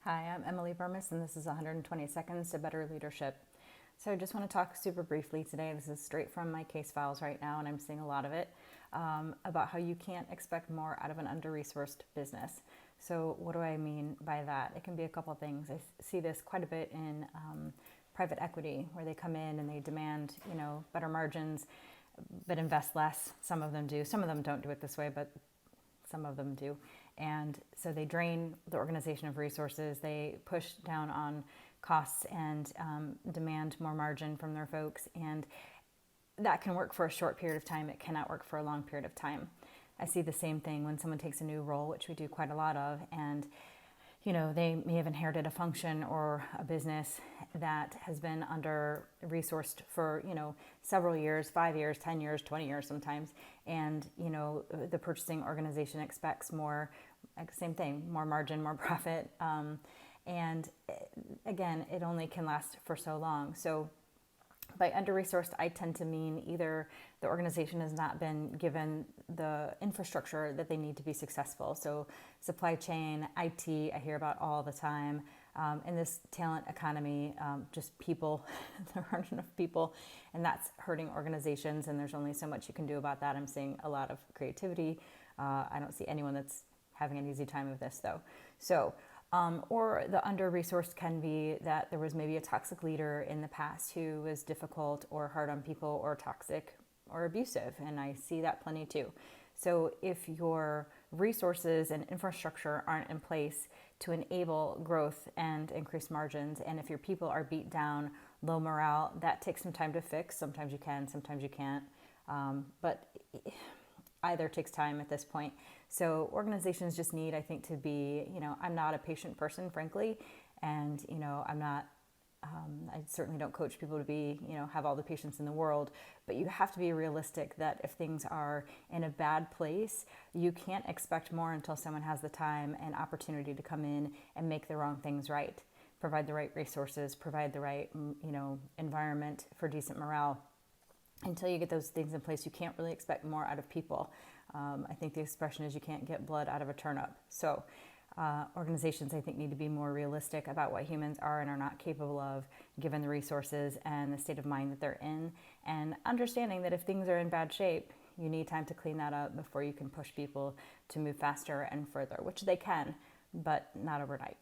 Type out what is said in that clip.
Hi, I'm Emily Bermes, and this is 120 Seconds to Better Leadership. So I just want to talk super briefly today. This is straight from my case files right now, and I'm seeing a lot of it, about how you can't expect more out of an under-resourced business. So what do I mean by that? It can be a couple things. I see this quite a bit in private equity, where they come in and they demand, better margins, but invest less. Some of them do. Some of them don't do it this way, but some of them do. And so they drain the organization of resources. They push down on costs and demand more margin from their folks. And that can work for a short period of time. It cannot work for a long period of time. I see the same thing when someone takes a new role, which we do quite a lot of, and they may have inherited a function or a business that has been under resourced for, several years, 5 years, 10 years, 20 years sometimes. And, the purchasing organization expects more, same thing, more margin, more profit. And again, it only can last for so long. So by under-resourced, I tend to mean either the organization has not been given the infrastructure that they need to be successful. So supply chain, IT, I hear about all the time. In this talent economy, just people, there aren't enough people, and that's hurting organizations, and there's only so much you can do about that. I'm seeing a lot of creativity. I don't see anyone that's having an easy time with this, though. So or the under-resourced can be that there was maybe a toxic leader in the past who was difficult or hard on people or toxic or abusive, and I see that plenty too. So if your resources and infrastructure aren't in place to enable growth and increase margins, and if your people are beat down, low morale, that takes some time to fix. Sometimes you can, sometimes you can't. But either takes time at this point. So organizations just need, I think, to be, I'm not a patient person, frankly, and, I'm not, I certainly don't coach people to be, have all the patience in the world, but you have to be realistic that if things are in a bad place, you can't expect more until someone has the time and opportunity to come in and make the wrong things right, provide the right resources, provide the right, environment for decent morale. Until you get those things in place, you can't really expect more out of people. I think the expression is you can't get blood out of a turnip. So organizations, I think, need to be more realistic about what humans are and are not capable of, given the resources and the state of mind that they're in, and understanding that if things are in bad shape, you need time to clean that up before you can push people to move faster and further, which they can, but not overnight.